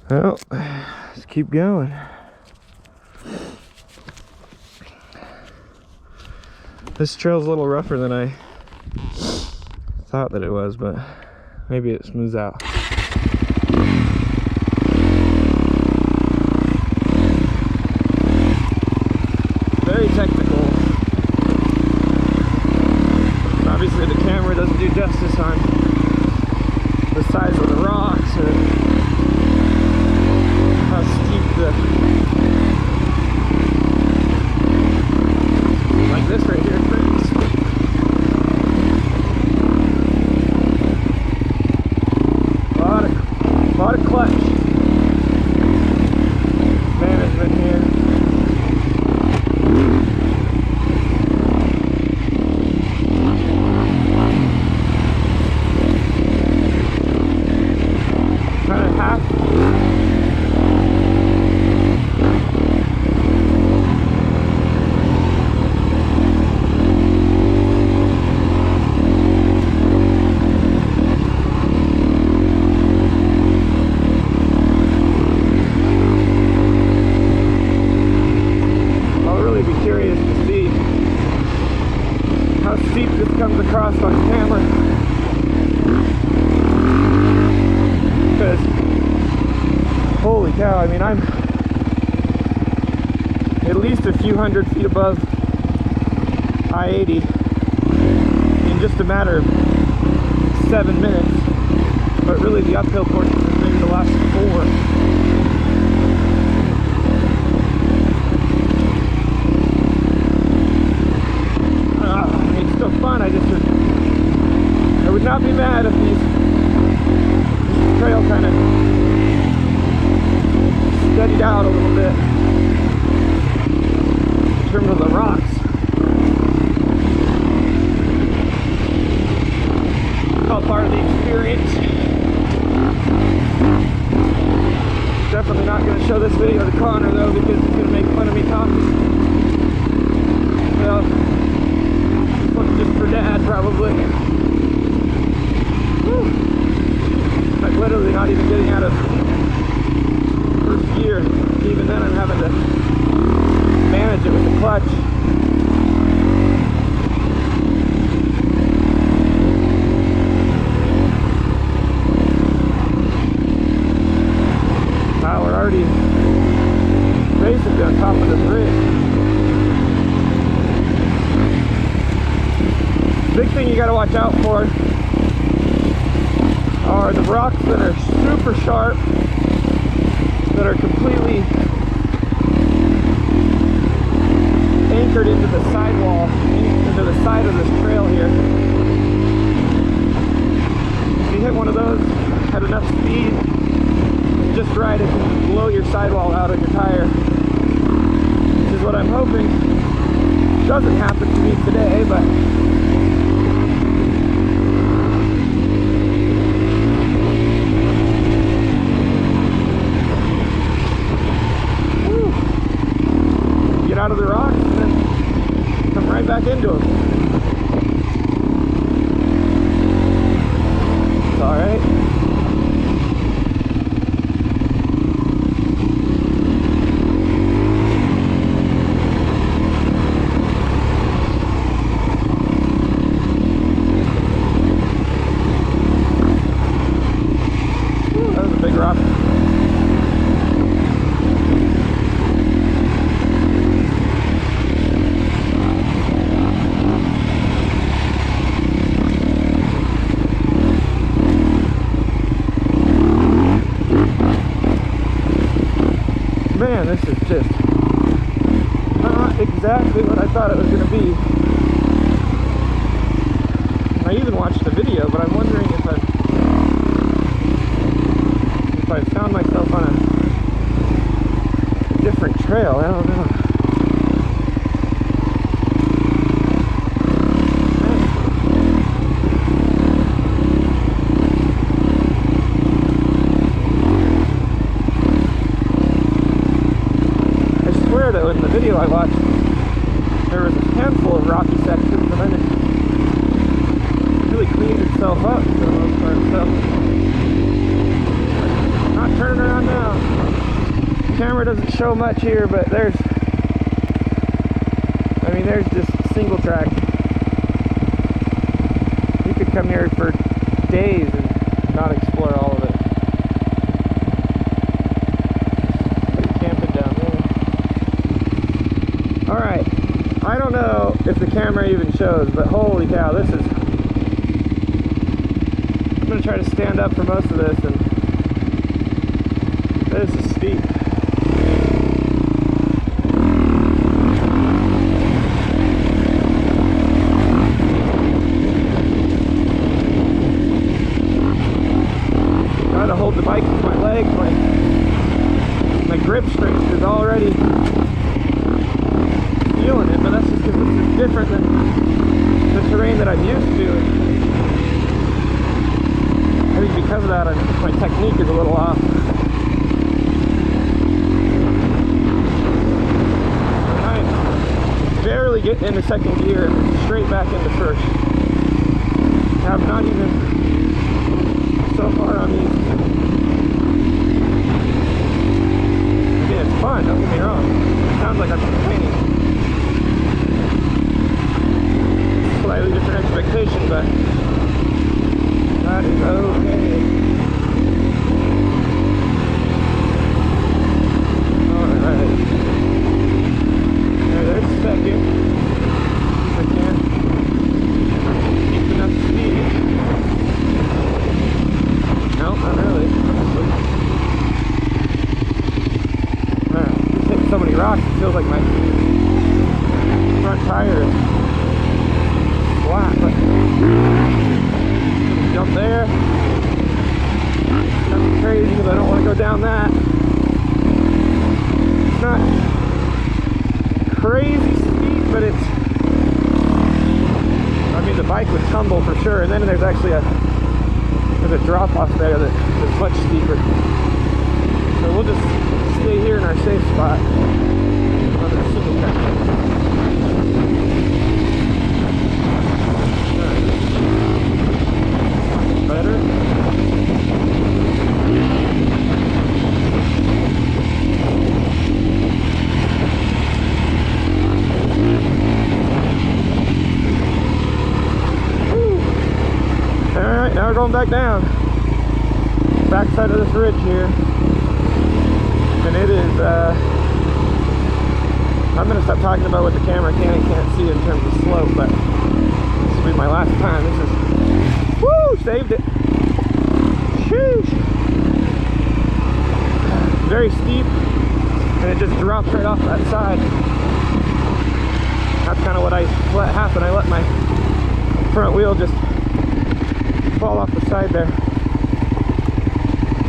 Well, let's keep going. This trail's a little rougher than I thought that it was, but maybe it smooths out. Very technical. Obviously the camera doesn't do justice on the size of the rocks or how steep like this right here is pretty steep. A lot of clutch management here. Kind of half. I'll really be curious to see how steep this comes across on camera. Because holy cow, I mean, I'm at least a few hundred feet above I-80 in just a matter of 7 minutes, but really the uphill portion is maybe the last 4. It's still fun. I would not be mad if this trail kind of steadied out a little bit in terms of the rocks. All part of the experience. Definitely not going to show this video to Connor though, because he's going to make fun of me talking. Well, this one's just for Dad probably. Whew. I'm literally not even getting out of first gear. Even then I'm having to manage it with the clutch. Wow, we're already basically on top of this ridge. Big thing you gotta watch out for are the rocks that are super sharp, that are completely anchored into the sidewall, into the side of this trail here. If you hit one of those at enough speed, just right, it can blow your sidewall out of your tire, which is what I'm hoping doesn't happen to me today, but out of the rocks and then come right back into them. It's alright. That was a big rock. Man, this is just not exactly what I thought it was going to be. I even watched the video, but I'm wondering if I found myself on a different trail. I don't know. Though in the video I watched, there was a handful of rocky sections, and then it really cleaned itself up for the most part. So, not turning around now. camera doesn't show much here, but there's just single track. You could come here for days and not explore all of it. Camping down there. Alright, I don't know if the camera even shows, but holy cow, I'm going to try to stand up for most of this, and this is steep. Trying to hold the bike with my legs, my grip strength is already feeling it, but that's just because this is different than the terrain that I'm used to. I think because of that, my technique is a little off. I'm barely getting into second gear and straight back into first. I'm not even so far on these. Yeah, it's fun, don't get me wrong. It sounds like I'm complaining. Slightly different expectation, but that is okay. Alright. There's second. If I can keep enough speed. No, not really. Alright, just hitting so many rocks, it feels like my front tire is flat, but jump there. Nothing crazy because I don't want to go down that. It's not crazy steep, but it's, the bike would tumble for sure, and then there's actually a drop off there that is much steeper. So we'll just stay here in our safe spot on the single track. Better. Alright, now we're going back down. Back side of this ridge here. And it is, I'm going to stop talking about what the camera can and can't see in terms of slope, but this will be my last time. This is, woo, saved it. Sheesh. Very steep, and it just drops right off that side. That's kind of what I let happen. I let my front wheel just fall off the side there.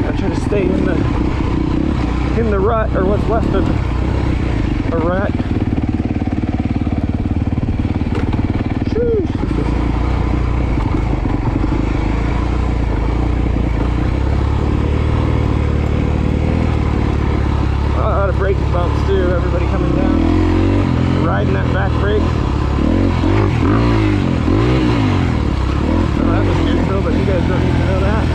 I try to stay in the rut, or what's left of a rut. Sheesh. A lot of brake bumps too, everybody coming down, riding that back brake. That was neutral, but you guys don't need to know that.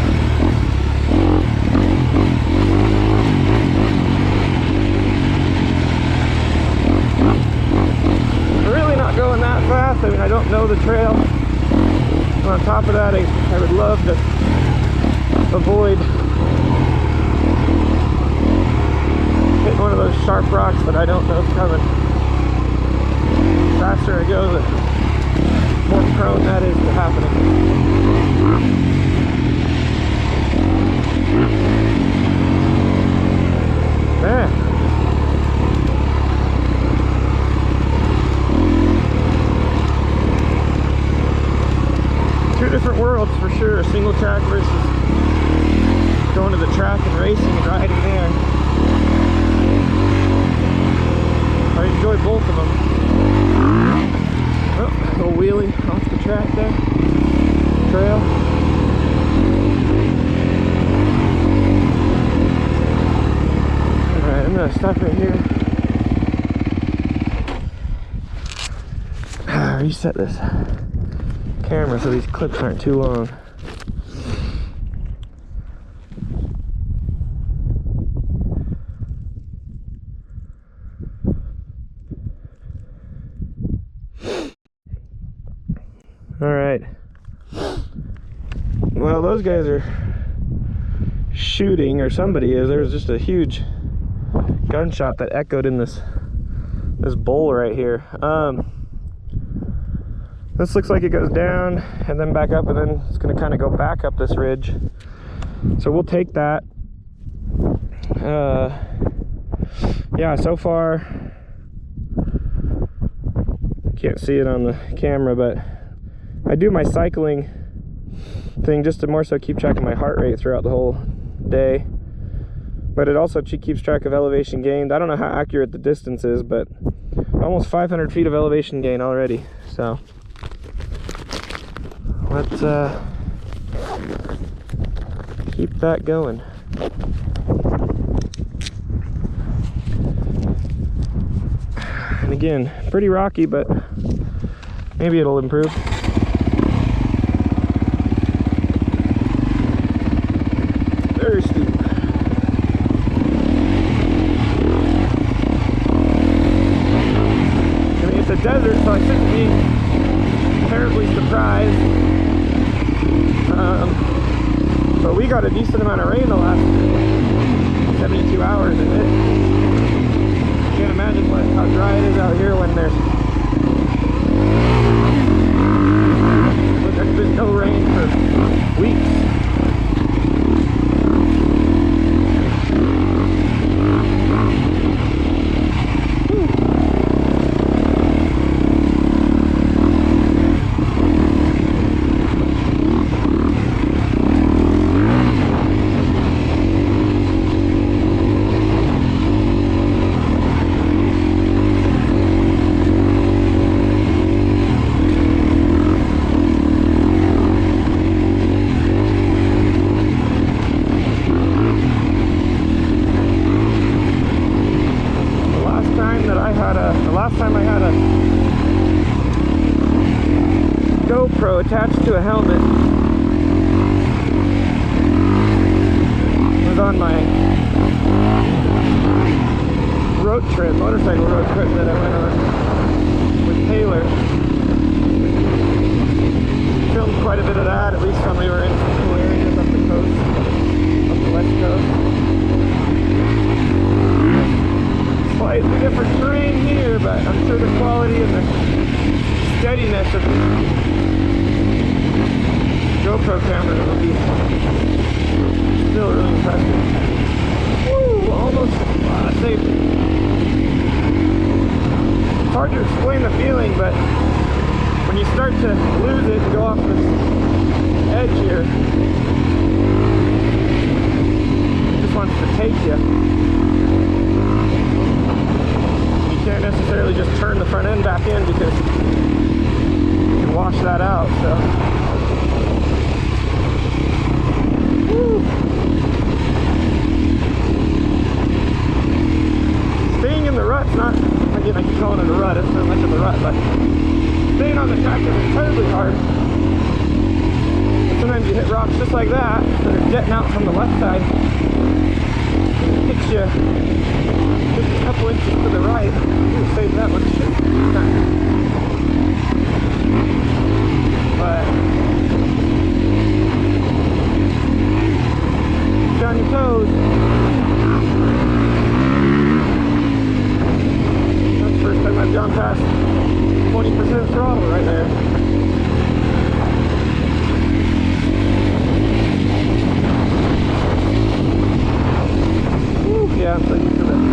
We're really not going that fast. I don't know the trail. And on top of that, I would love to avoid hitting one of those sharp rocks that I don't know is coming. The faster I go, the more prone that is to happening. Man. Two different worlds for sure, single track versus going to the track and racing and riding there. I enjoy both of them. Oh, a little wheelie off the track there. Trail. Alright, I'm gonna stop right here. Reset this camera so these clips aren't too long. Well, those guys are shooting, or somebody is. There's just a huge gunshot that echoed in this bowl right here. This looks like it goes down and then back up, and then it's going to kind of go back up this ridge. So we'll take that. Yeah, so far, can't see it on the camera, but I do my cycling thing just to more so keep track of my heart rate throughout the whole day. But it also keeps track of elevation gained. I don't know how accurate the distance is, but almost 500 feet of elevation gain already. So let's keep that going. And again, pretty rocky, but maybe it'll improve. Very steep. I mean, it's a desert, so I shouldn't be terribly surprised. But we got a decent amount of rain the last 72 hours, and it can't imagine how dry it is out here when there's been no rain for weeks. Last time I had a GoPro attached to a helmet was on my motorcycle road trip that I went on with Taylor. Filmed quite a bit of that, at least when we were in some cool areas up the coast, up the west coast. Slightly different terrain here, but I'm sure the quality and the steadiness of the GoPro camera will be still really impressive. Woo! Almost safe. It's hard to explain the feeling, but when you start to lose it and go off this edge here, it just wants to take you. Can't necessarily just turn the front end back in because you can wash that out. So, woo. Staying in the rut's not, again, I keep calling it a rut, it's not much of a rut, but staying on the track is incredibly hard. And sometimes you hit rocks just like that are jetting out from the left side, and it hits you just a couple inches to the right. Ooh, save that much shit. But down your toes. That's the first time I've gone past 20% throttle right there. Ooh, yeah, I'm so used to that.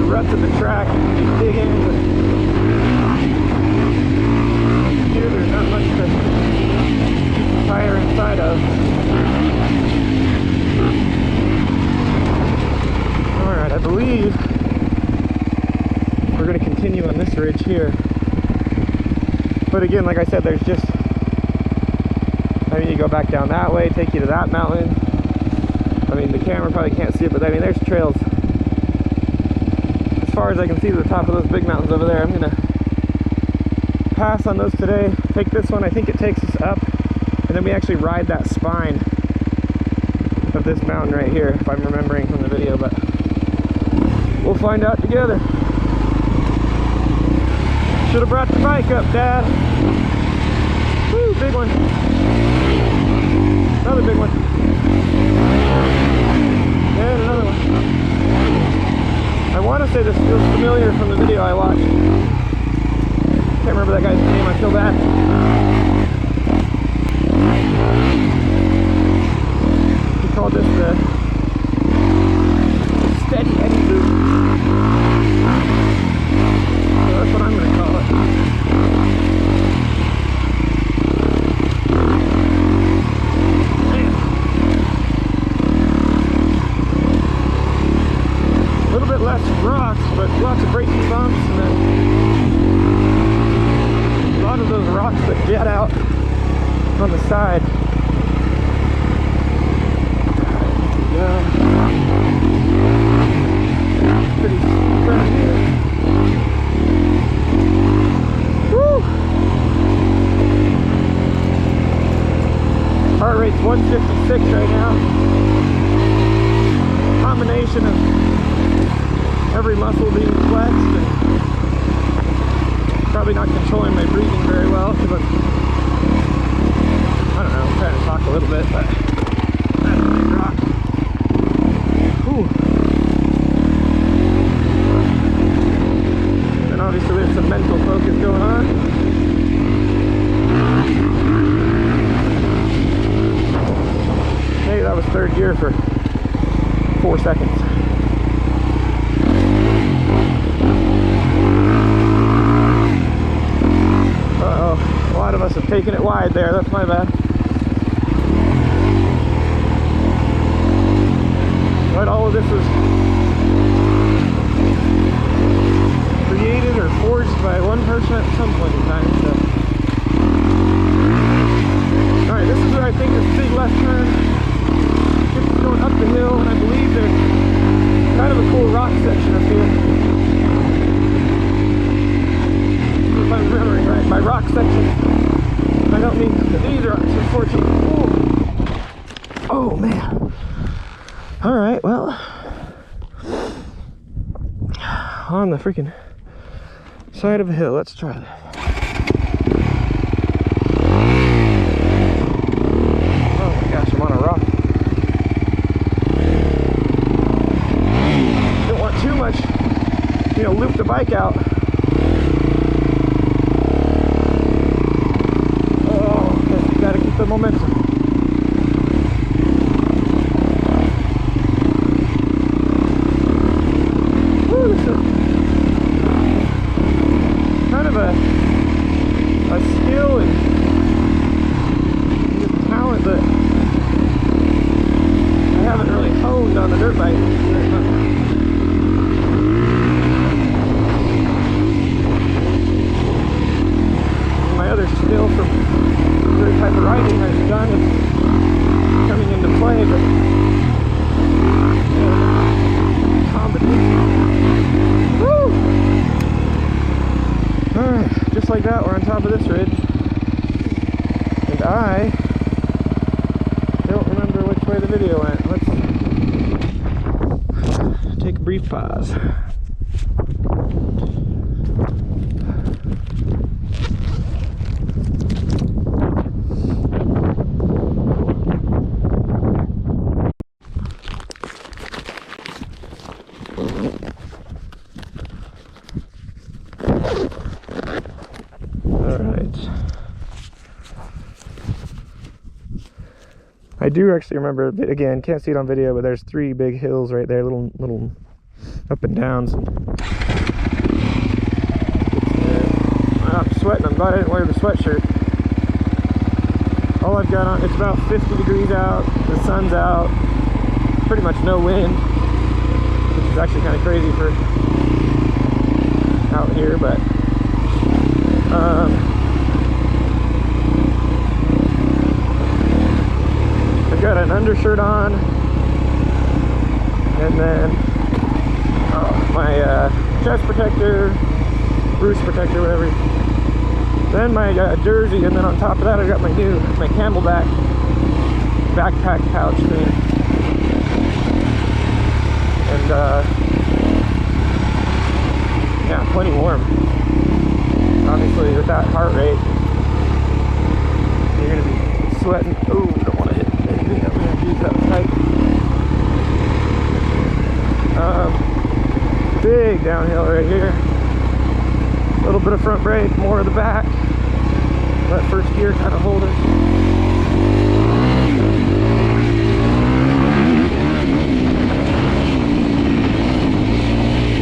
Ruts of the track, you dig in, but here there's not much to keep the tire inside of. Alright, I believe we're going to continue on this ridge here. But again, like I said, there's just, I mean, you go back down that way, take you to that mountain. I mean, the camera probably can't see it, but I mean, there's trails as far as I can see to the top of those big mountains over there. I'm gonna pass on those today. Take this one, I think it takes us up, and then we actually ride that spine of this mountain right here, if I'm remembering from the video, but we'll find out together. Should have brought the bike up, Dad. Woo, big one. another big one. And another one. I want to say this feels familiar from the video I watched. Can't remember that guy's name. I feel bad. He called this the SteadyEddy loop. So that's what I'm going to call it. Man. A little bit less rocks, but lots of braking bumps, and then a lot of those rocks that jet out on the side. Pretty steep right here. Woo! Heart rate's 156 right now. Combination of every muscle being flexed and probably not controlling my breathing very well because I don't know, I'm trying to talk a little bit, but that's a big rock. Whew. And obviously there's some mental focus going on. Hey, that was third gear for 4 seconds. Uh-oh, a lot of us have taken it wide there, that's my bad. But all of this was created or forged by one person at some point in time, so. Alright, this is where I think this big left turn gets going up the hill, and I believe there's kind of a cool rock section up here. If I'm remembering right, by rock section, I don't mean these rocks, unfortunately. Oh man. Alright, well, on the freaking side of a hill, let's try that. Oh my gosh, I'm on a rock. Don't want too much, you know, loop the bike out. Oh, okay, gotta keep the momentum. Kind of a skill and just talent that I haven't really honed on the dirt bike very much. My other skill from the type of riding I've done is coming into play, but combination. Woo! Alright, just like that, we're on top of this ridge. And I don't remember which way the video went. Let's take a brief pause. I do actually remember, again, can't see it on video, but there's 3 big hills right there, little up and downs. I'm sweating, I'm glad I didn't wear the sweatshirt. All I've got on, it's about 50 degrees out, the sun's out, pretty much no wind, which is actually kind of crazy for out here, but I've got an undershirt on, and then my chest protector, roost protector, whatever. Then my jersey, and then on top of that I got my Camelback backpack pouch thing. And yeah, plenty warm. Obviously with that heart rate, you're gonna be sweating. Oh, don't want to hit anything. downhill right here. A little bit of front brake, more of the back. Let first gear kind of hold it.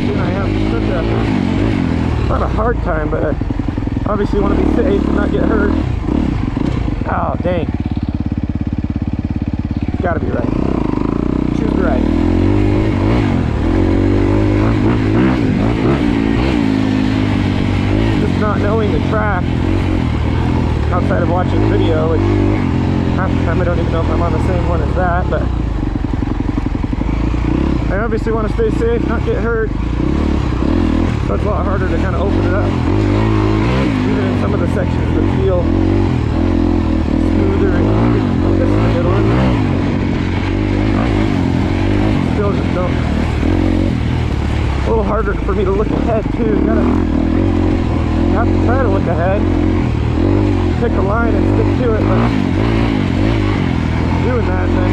Then I have such a, not a hard time, but I obviously want to be safe and not get hurt. Oh, dang. Gotta be right. Choose right. Just not knowing the track outside of watching the video, which half the time I don't even know if I'm on the same one as that, but I obviously want to stay safe, not get hurt. So it's a lot harder to kind of open it up. Even in some of the sections that feel smoother and this is a good one. Still just don't. A little harder for me to look ahead too. You have to try to look ahead. Pick a line and stick to it, but doing that then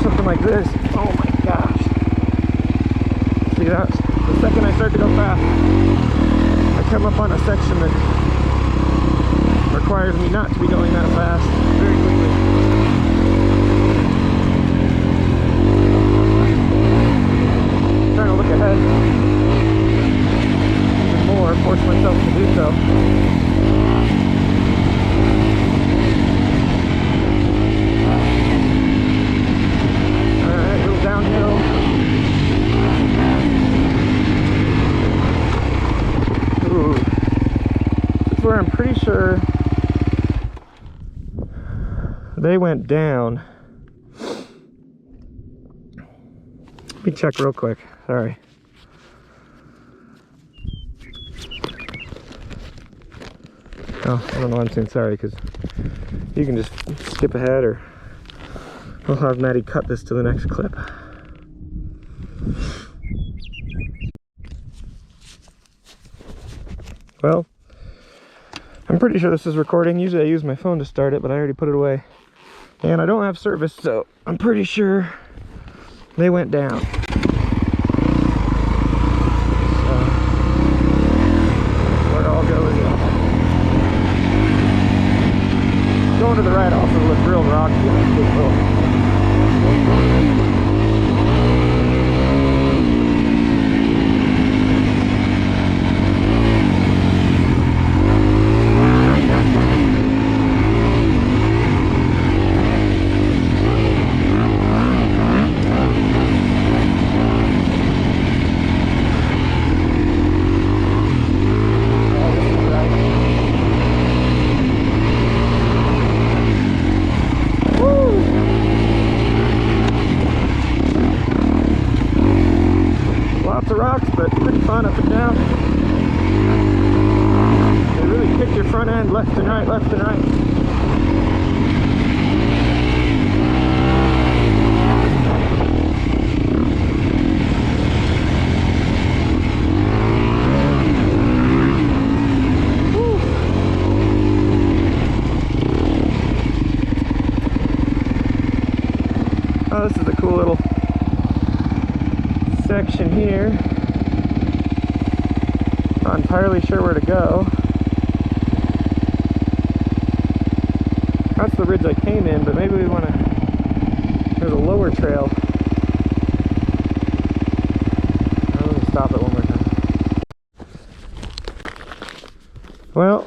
something like this. Oh my gosh. See, that's the second I start to go fast, I come up on a section that requires me not to be going that fast very quickly. I'm trying to look ahead even more, force myself to do so. Alright, a little downhill. Ooh. This is where I'm pretty sure they went down. Let me check real quick. Sorry. Oh, I don't know why I'm saying sorry, because you can just skip ahead, or I'll have Maddie cut this to the next clip. Well, I'm pretty sure this is recording. Usually I use my phone to start it, but I already put it away. And I don't have service, so I'm pretty sure they went down. So, where it all goes is going to the right also looks real rocky and a big little. Rocks, but pretty fun up and down. They really kick your front end left and right, left and right. Woo. Oh, this is a cool little section here. Not entirely sure where to go. That's the ridge I came in, but maybe we want to. There's a lower trail. Let me stop it one more time. Well,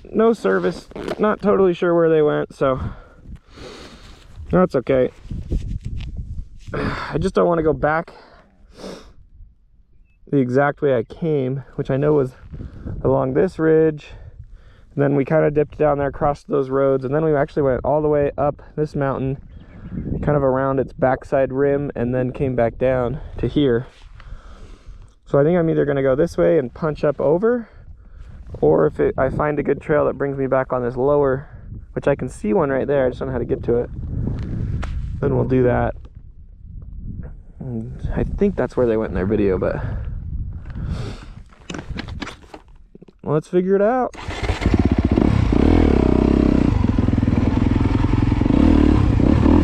no service. Not totally sure where they went, so that's okay. I just don't want to go back the exact way I came, which I know was along this ridge, and then we kind of dipped down there, crossed those roads, and then we actually went all the way up this mountain, kind of around its backside rim, and then came back down to here. So I think I'm either going to go this way and punch up over, or if I find a good trail that brings me back on this lower, which I can see one right there, I just don't know how to get to it, then we'll do that. And I think that's where they went in their video, but let's figure it out.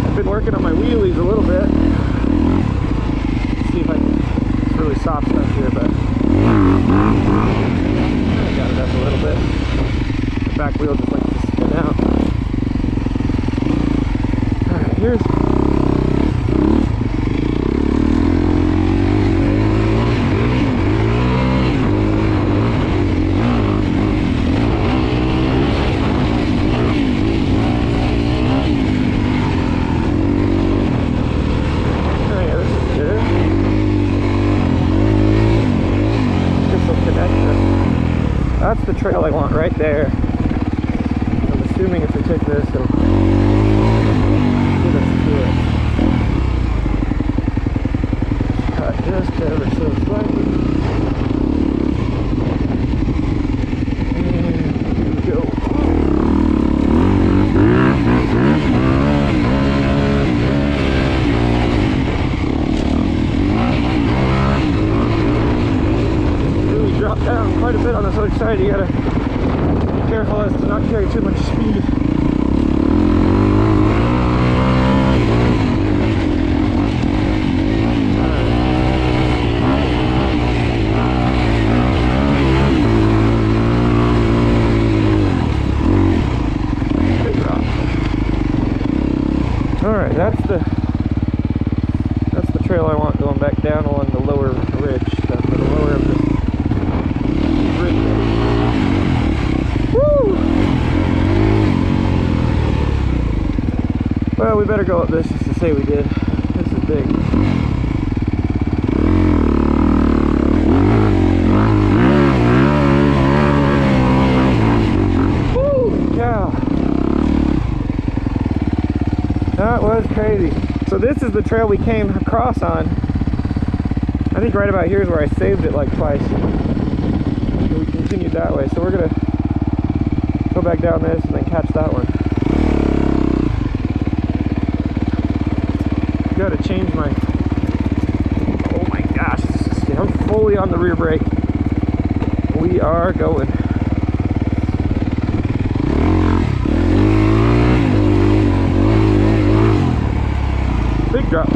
I've been working on my wheelies a little bit. See if I meters. That's the trail I want right there. I'm assuming if we take this, it'll get us to it. Cut just ever so slightly. And here we go. Drop down quite a bit on this other side. You gotta be careful as to not carry too much speed. Big drop. Alright, that's the trail I want going back down along the lower ridge stuff, or the lower of the well, we better go up this just to say we did. This is big. Woo! Cow. That was crazy. So this is the trail we came across on. I think right about here is where I saved it like twice. So we continued that way. So we're gonna go back down this and then catch that one. Gotta change my, oh my gosh, I'm fully on the rear brake. We are going. Big drop.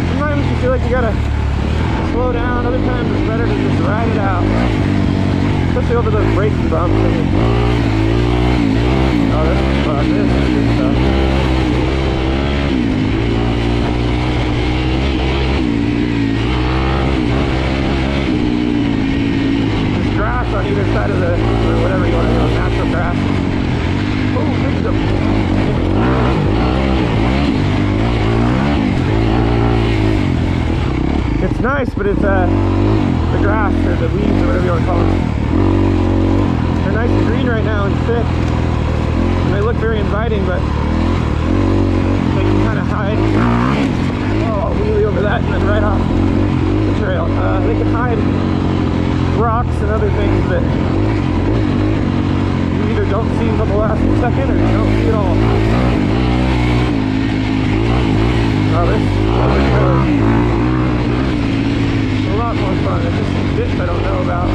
Sometimes you feel like you gotta slow down, other times it's better to just ride it out. Especially over those braking bumps. Oh, this is fun. This is good stuff. There's grass on either side of the, or whatever you want to call it, natural grass. Oh, big jump. It's nice, but it's the grass or the weeds or whatever you want to call them. They're nice and green right now and thick. They look very inviting, but they can kind of hide. Oh, I'll wheelie over that and then right off the trail. They can hide rocks and other things that you either don't see until the last second or you don't see at all. Oh, this is a lot more fun. There's just some bits I don't know about.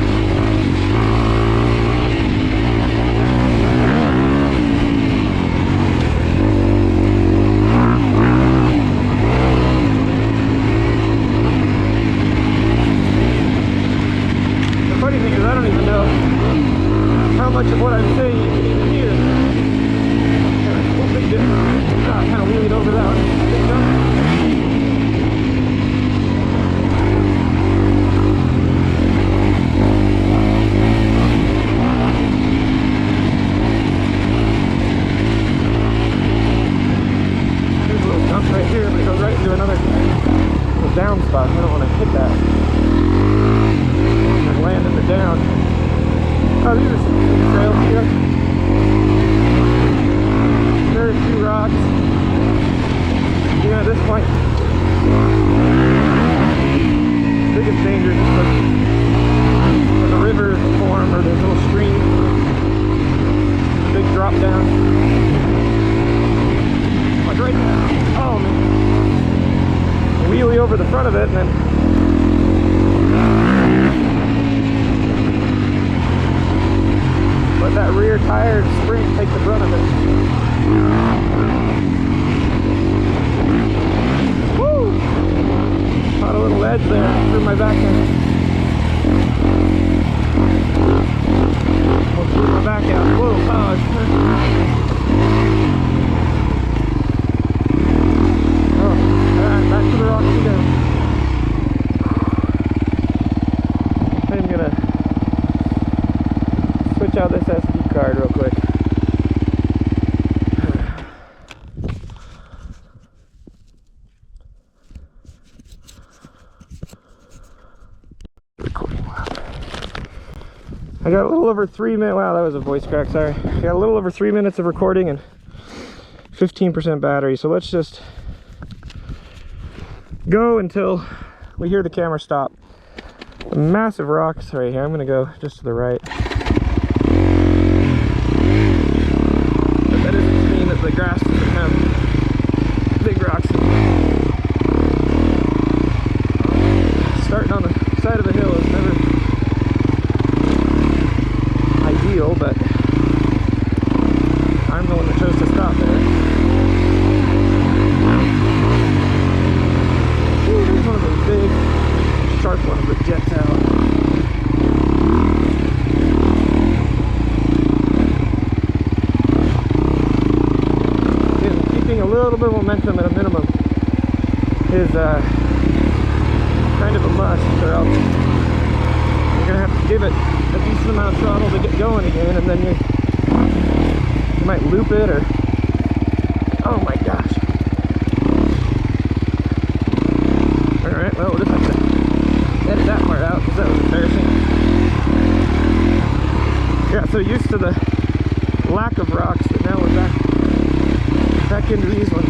Funny thing is, I don't even know how much of what I'm saying you can even hear. Kind of wheelied over that one. Big jump. There's a little jump right here, but it goes right into another little down spot. I don't want to hit that. Landing it down. Oh, these are some trails here. There's 2 rocks. Yeah, at this point, biggest danger is just when the river form or there's a little stream, big drop down. Like right now. Oh man. Wheelie over the front of it and then let that rear tire spring take the brunt of it. Woo! Caught a little ledge there through my back end. We'll through my back out. Whoa, out this SD card real quick. Recording. I got a little over 3 minutes. Wow, that was a voice crack, sorry. I got a little over 3 minutes of recording and 15% battery, so let's just go until we hear the camera stop. The massive rocks right here. I'm gonna go just to the right. But that doesn't mean that the grass doesn't have big rocks. Starting on the side of a hill is never ideal, but I'm the one that chose to stop there. Ooh, there's one of those big, sharp ones that jets out. Again, keeping a little bit of momentum at a minimum is kind of a must, or else you're gonna have to give it a decent amount of throttle to get going again, and then you might loop it, or oh my gosh. Alright, well, we'll just have to edit that part out because that was embarrassing. Got so used to the lack of rocks that now we're back into these ones.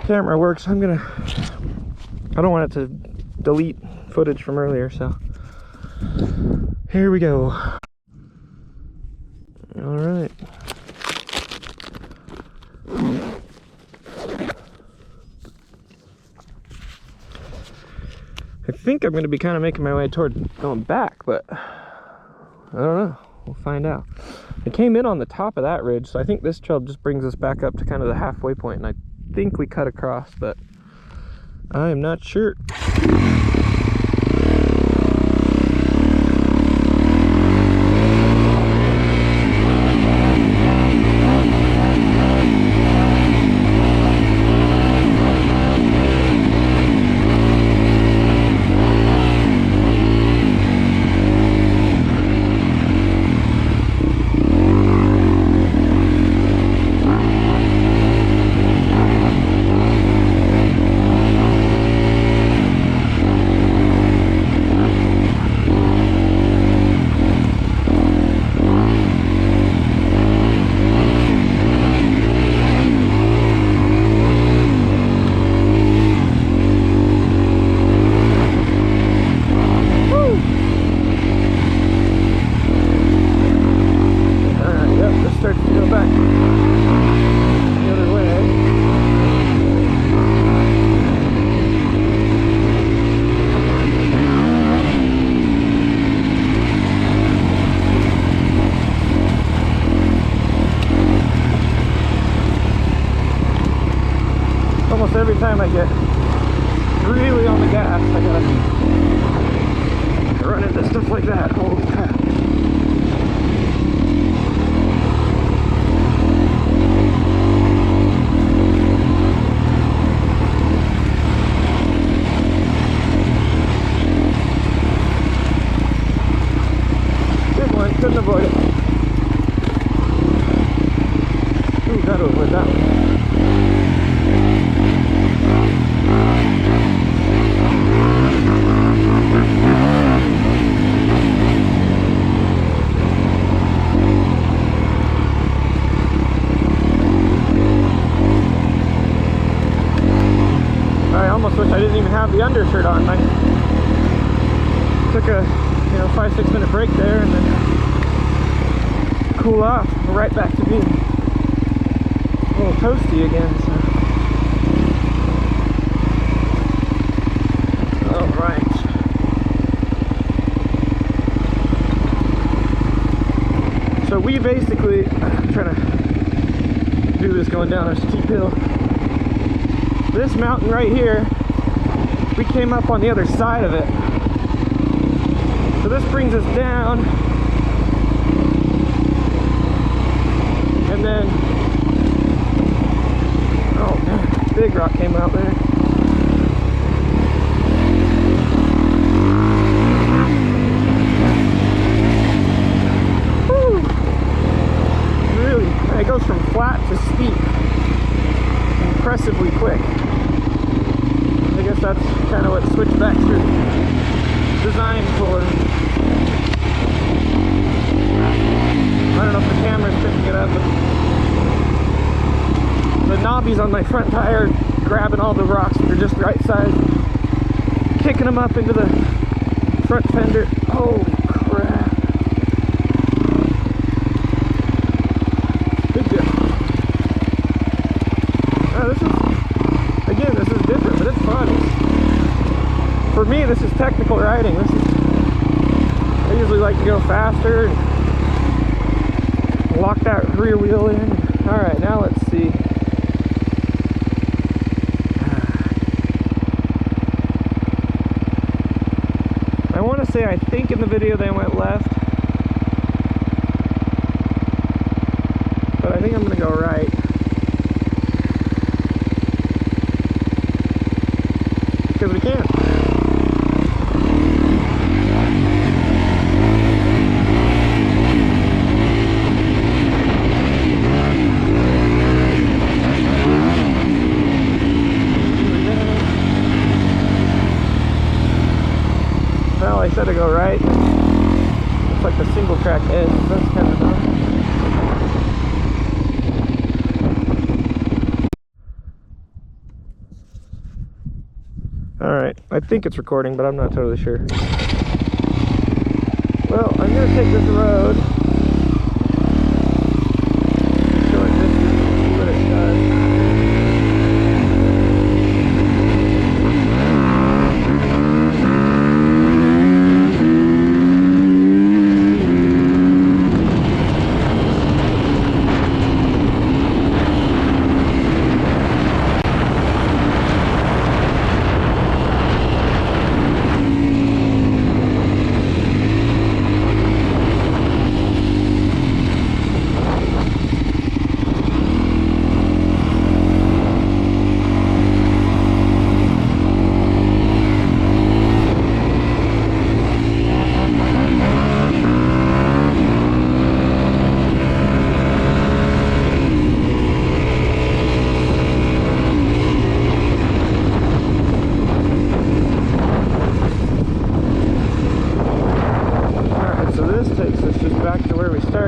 Camera works. I don't want it to delete footage from earlier, so here we go. All right. I think I'm going to be kind of making my way toward going back, but I don't know. We'll find out. I came in on the top of that ridge, so I think this trail just brings us back up to kind of the halfway point, and I think we cut across, but I am not sure. Every time I get really on the gas, I gotta run into stuff like that. Holy crap. Ooh, gotta avoid that one. I almost wish I didn't even have the undershirt on. I took a 5-6 minute break there and then cool off. We're right back to being a little toasty again. So. All right. So we basically, I'm trying to do this going down a steep hill. This mountain right here, we came up on the other side of it. So this brings us down. And then, oh man, big rock came out there. Woo! Really, it goes from flat to steep impressively quick. I guess that's kind of what switchbacks are designed for. I don't know if the camera's picking it up, but the knobbies on my front tire grabbing all the rocks that are just the right size, kicking them up into the front fender. Holy crap. Big deal. This is different, but it's fun. For me, this is technical riding. I usually like to go faster and lock that rear wheel in. Alright, now let's see. I want to say, I think in the video they went left, but I think I'm going to go right. Because we can. Well, I said to go right. Looks like the single track edge. That's kind of nice. Alright, I think it's recording, but I'm not totally sure. Well, I'm going to take this road. Short distance, see what it does.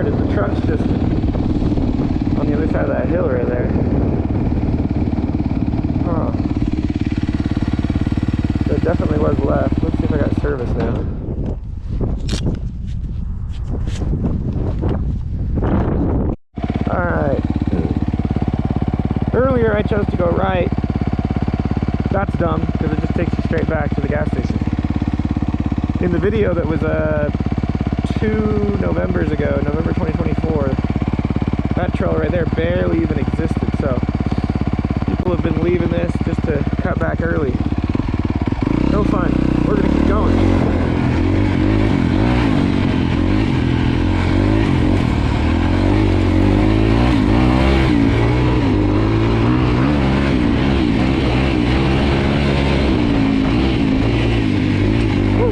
The truck's just on the other side of that hill right there. Huh. So it definitely was left. Let's see if I got service now. Alright. Earlier I chose to go right. That's dumb, because it just takes you straight back to the gas station. In the video that was 2 Novembers ago, November 2024, that trail right there barely even existed, so people have been leaving this just to cut back early. No fun. We're gonna keep going.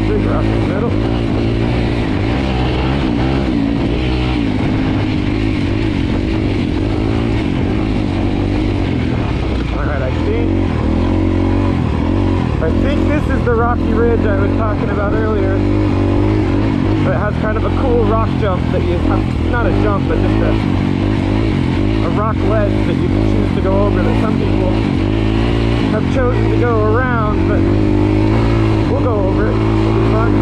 Big rock in the middle. is the rocky ridge I was talking about earlier. It has kind of a cool rock jump that you have, not a jump, but just a rock ledge that you can choose to go over that some people have chosen to go around, but we'll go over it. It'll be fun.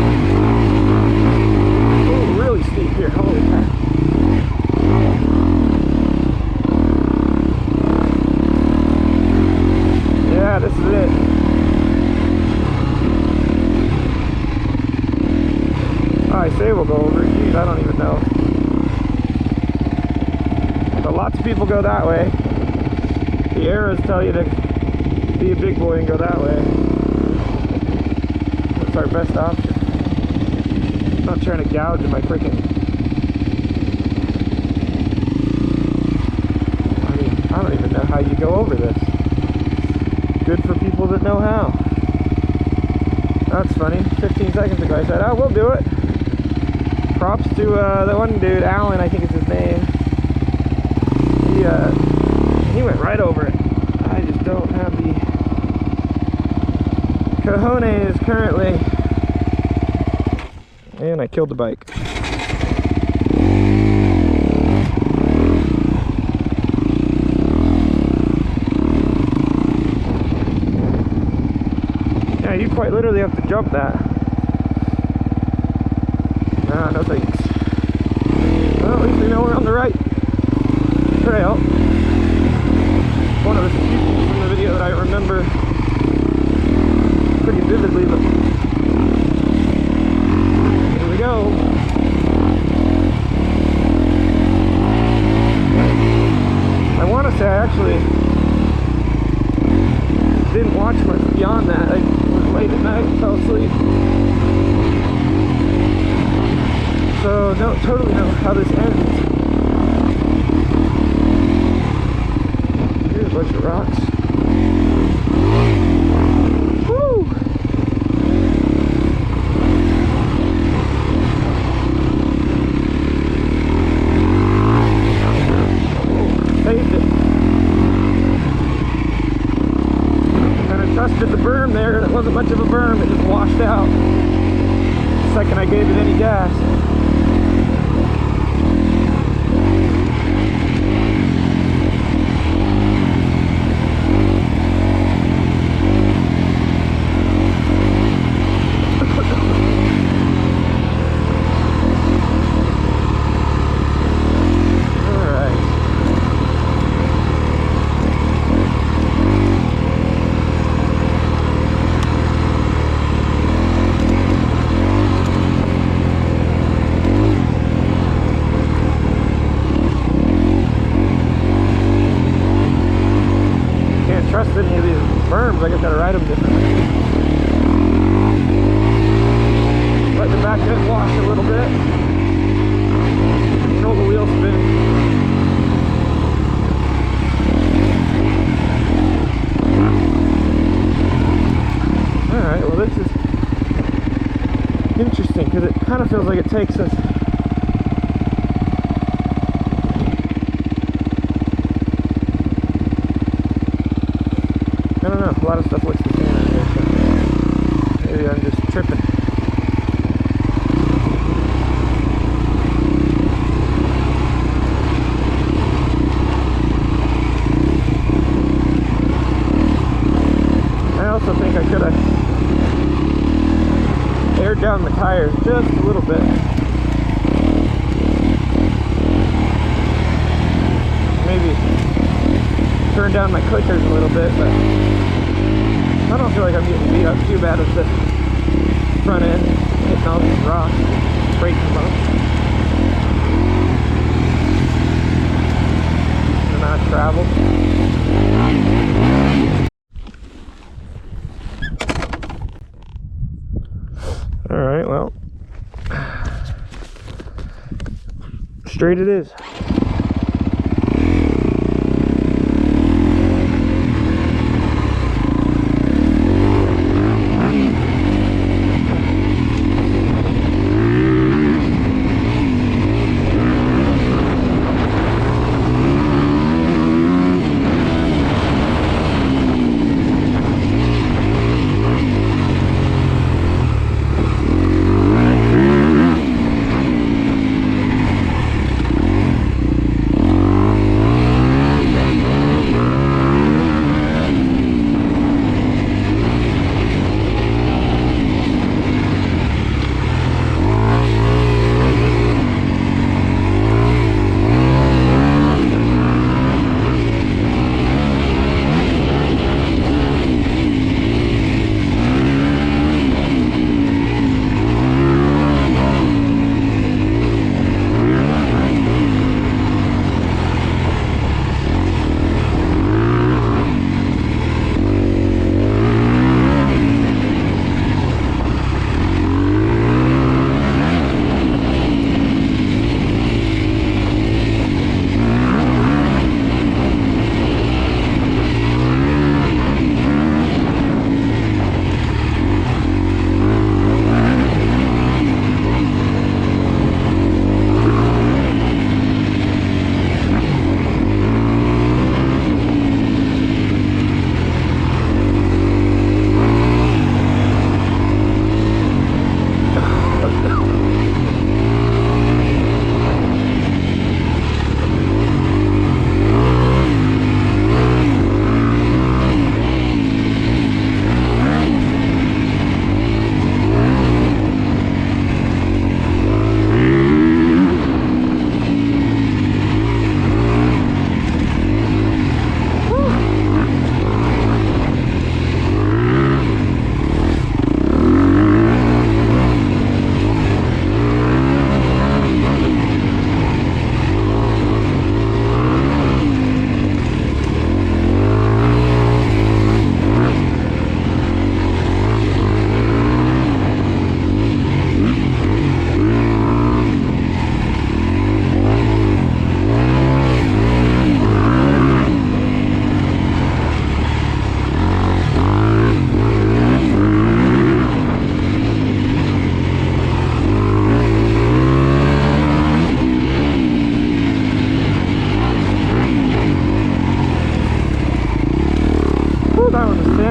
Oh, really steep here, holy crap. Yeah, this is it. I say we'll go over. Geez, I don't even know. But lots of people go that way. The arrows tell you to be a big boy and go that way. That's our best option. I'm not trying to gouge in my freaking... I mean, I don't even know how you go over this. Good for people that know how. That's funny. 15 seconds ago I said, oh, we'll do it. Props to that one dude, Alan, I think is his name. He went right over it. I just don't have the cojones currently. And I killed the bike. Yeah, you quite literally have to jump that. Nah, no thanks. Well, at least we know we're on the right trail. One of the few things from the video that I remember pretty vividly, but here we go. I want to say I actually didn't watch much beyond that. I was late at night and fell asleep. So don't totally know how this ends. Here's a bunch of rocks. Woo! Saved it. Kind of trusted the berm there, and it wasn't much of a berm, it just washed out the second I gave it any gas. Any of these berms, I just gotta ride them differently. Let the back end wash a little bit. Control the wheel spin. Alright, well this is interesting because it kind of feels like it takes us I don't know, a lot of stuff looks the same in here, so maybe I'm just tripping. I also think I could have aired down the tires just a little bit. Maybe turn down my clickers a little bit, but I don't feel like I'm getting beat up too bad with the front end, hitting all these rocks, breaking bumps. The amount of travel. Alright, well, straight it is.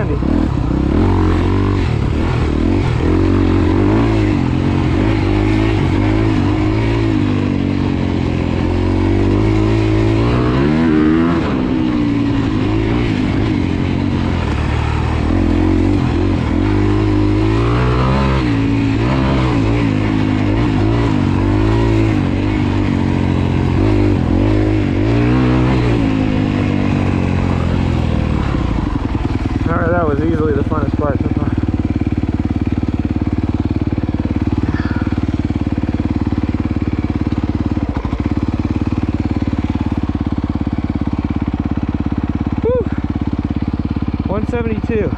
170. Alright, that was easily the funnest part so far. Whew. 172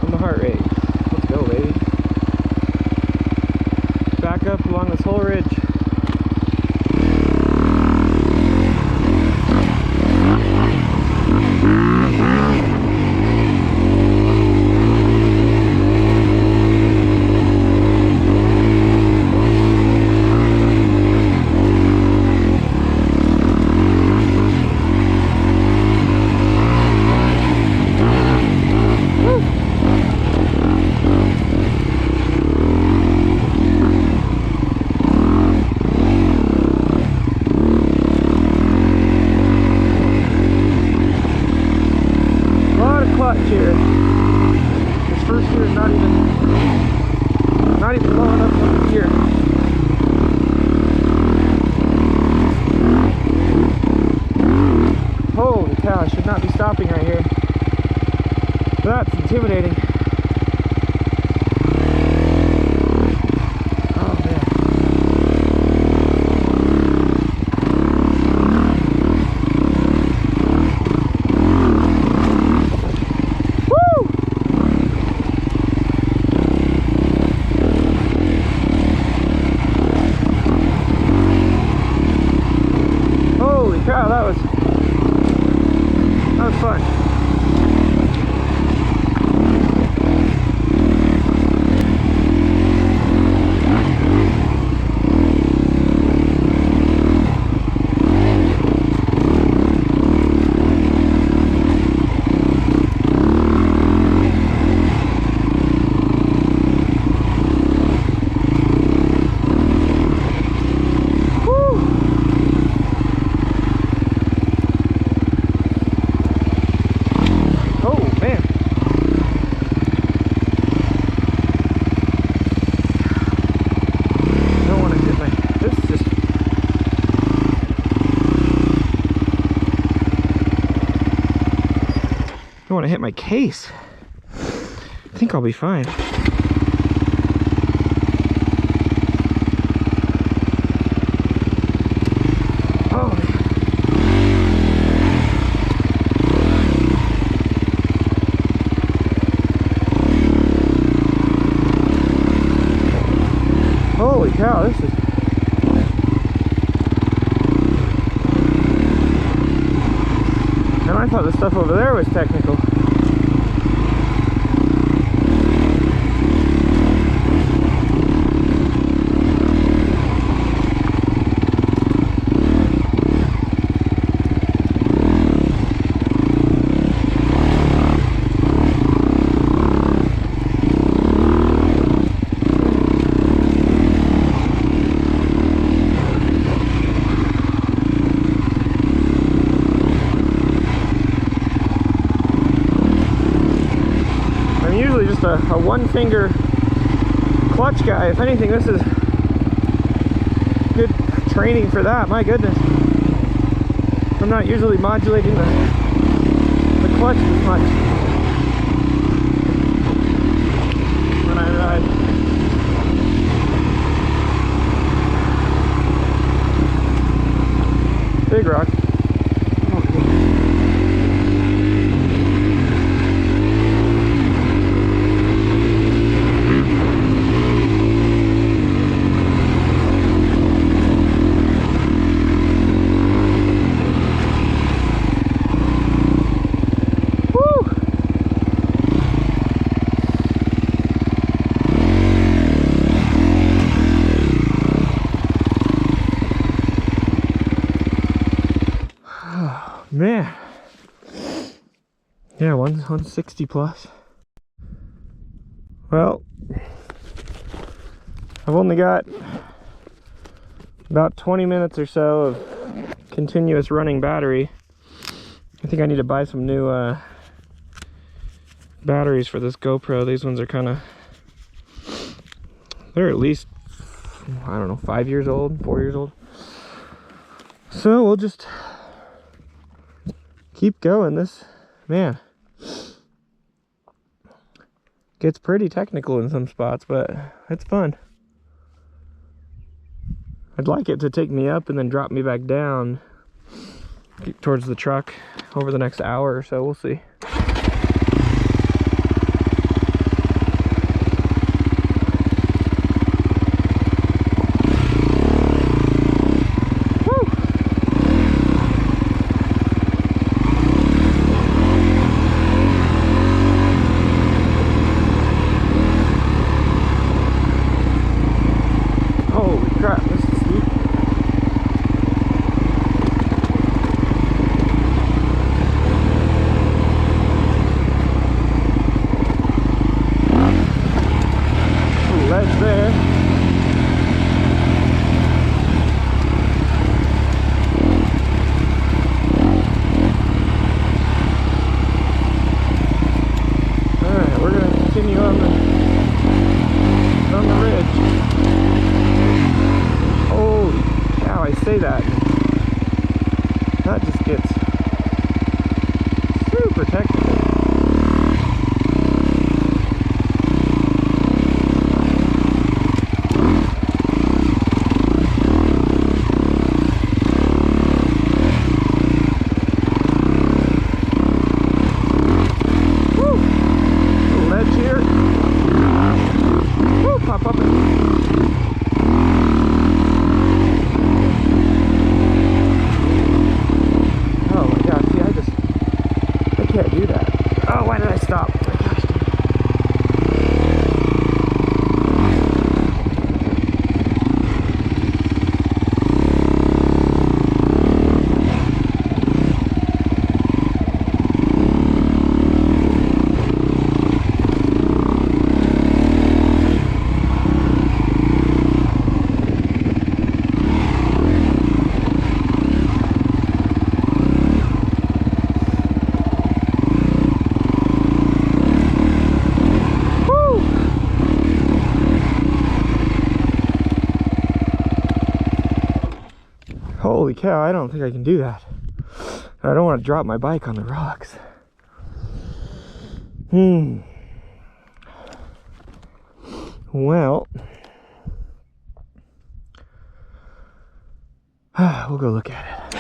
on the heart rate. Let's go, baby. Back up along this whole ridge. Here. This first gear is not even low enough for the gear. Holy cow, I should not be stopping right here. That's intimidating. Oh man. Cow, that was fun. I want to hit my case. I think I'll be fine. Oh, holy cow, this is... And I thought the stuff over there was technical. A one finger clutch guy. If anything, this is good training for that. My goodness, I'm not usually modulating the clutch as much when I ride. Big rock. Yeah, 160 plus. Well, I've only got about 20 minutes or so of continuous running battery. I think I need to buy some new batteries for this GoPro. These ones are kind of, they're at least, I don't know, 5 years old, 4 years old. So we'll just keep going. This, man, gets pretty technical in some spots, but it's fun. I'd like it to take me up and then drop me back down towards the truck over the next hour or so. We'll see. Holy cow, I don't think I can do that. I don't want to drop my bike on the rocks. Well, we'll go look at it.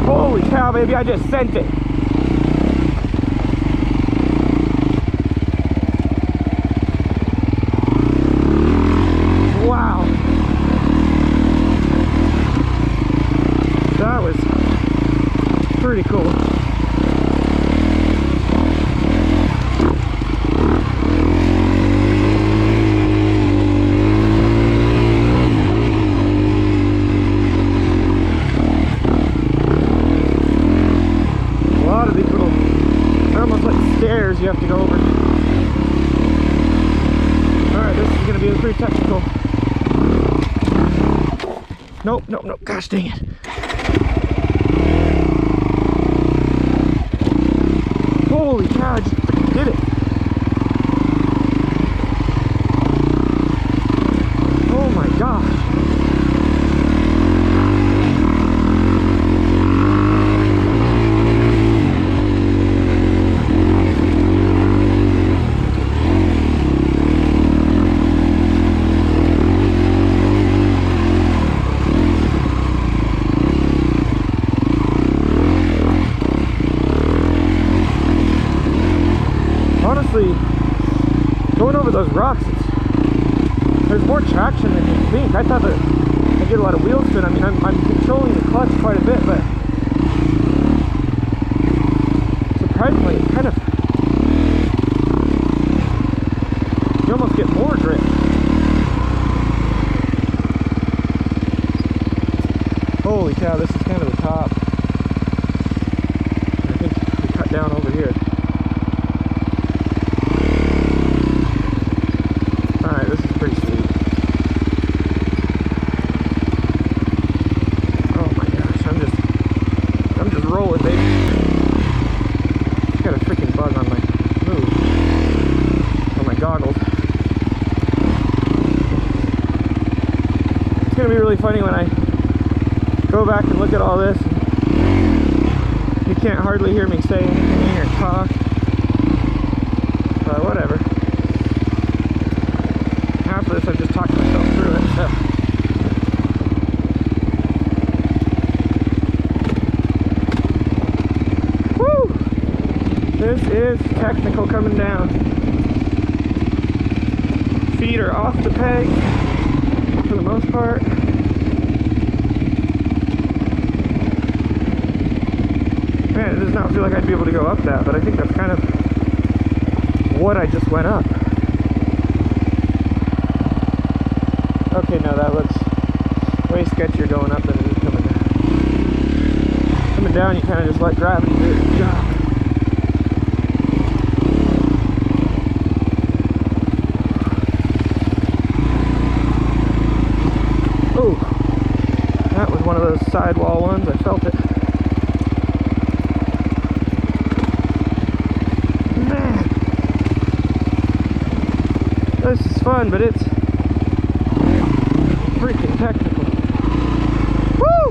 Holy cow, baby, I just sent it. Wow. That was pretty cool. A lot of these little, they're almost like stairs you have to go over. Alright, this is going to be pretty technical. Nope, nope, nope. Gosh dang it. Holy cow, I just freaking did it. Oh my gosh. Going over those rocks, there's more traction than you think. I thought that I get a lot of wheel spin. I mean, I'm controlling the clutch quite a bit, but surprisingly, it's kind of, you almost get more grip. Holy cow, this is kind of the top. I think we cut down over here. Alright, this is pretty sweet. Oh my gosh, I'm just rolling, baby. Got a freaking bug on my move. On my goggles. It's gonna be really funny when I go back and look at all this. You can't hardly hear me say anything or talk. But whatever. Half of this I've just talked myself through it, so. Woo! This is technical coming down. Feet are off the peg for the most part. Man, it does not feel like I'd be able to go up that, but I think that's kind of what I just went up. Okay, now that looks way sketchier going up than it is coming down. Coming down, you kind of just let gravity do its job. Oh, that was one of those sidewall ones. I felt it. Man, this is fun, but it's freaking technical. Woo!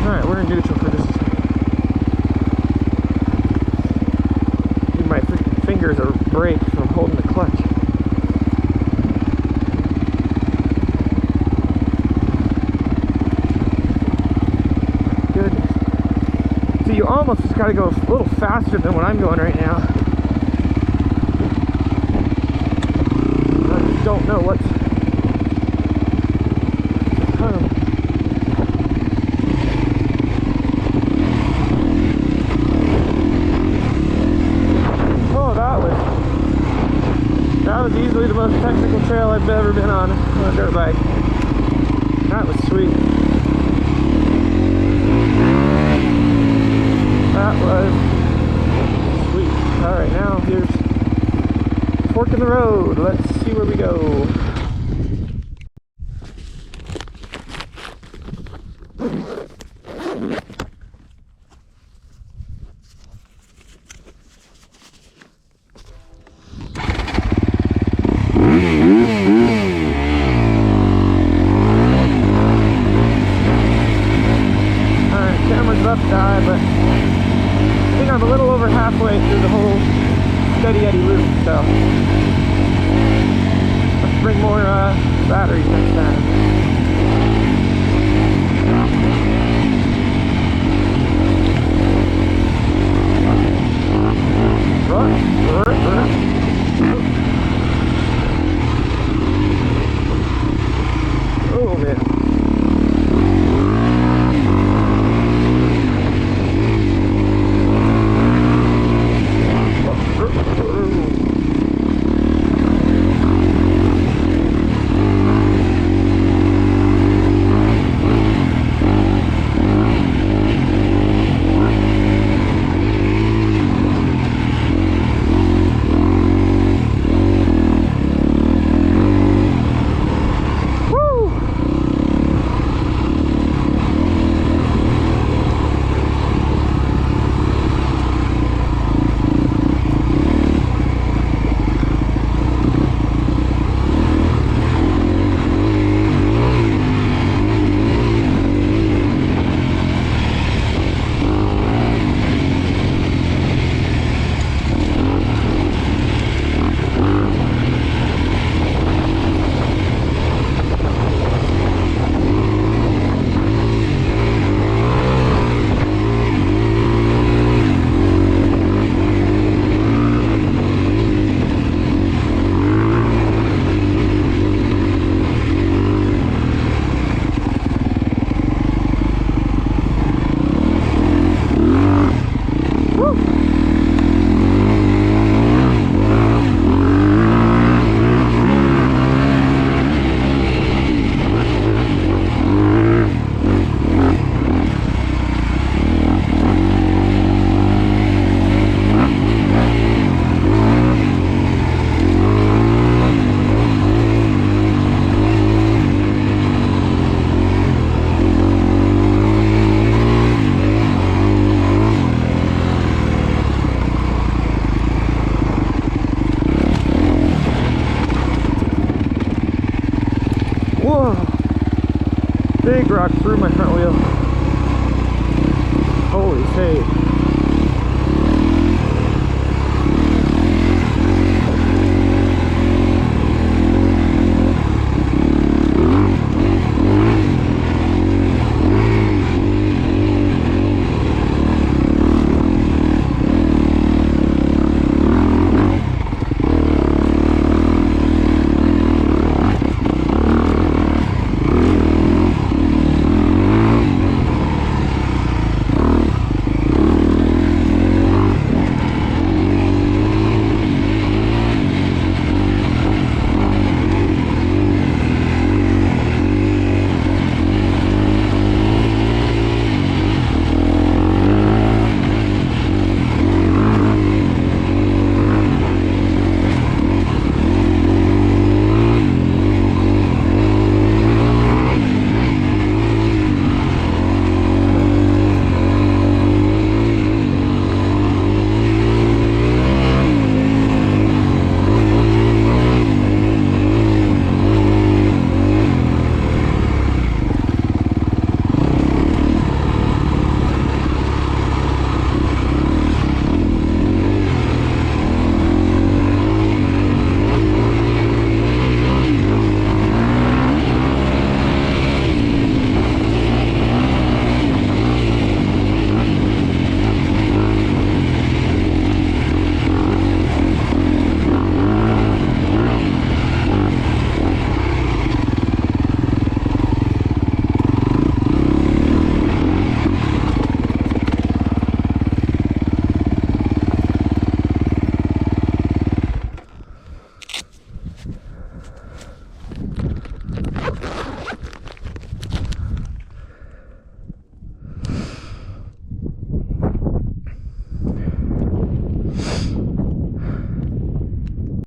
Alright, we're in neutral for just a second. Dude, my freaking fingers are break from holding the clutch. Goodness. So you almost just gotta go a little faster than what I'm going right now. I just don't know what's to come. Oh, that was easily the most technical trail I've ever been on a dirt bike. That was sweet. That was sweet. Alright, now here's fork in the road. Let's see where we go. Alright, camera's left eye, but I think I'm a little over halfway through the whole SteadyEddy loop, so let's bring more batteries next time.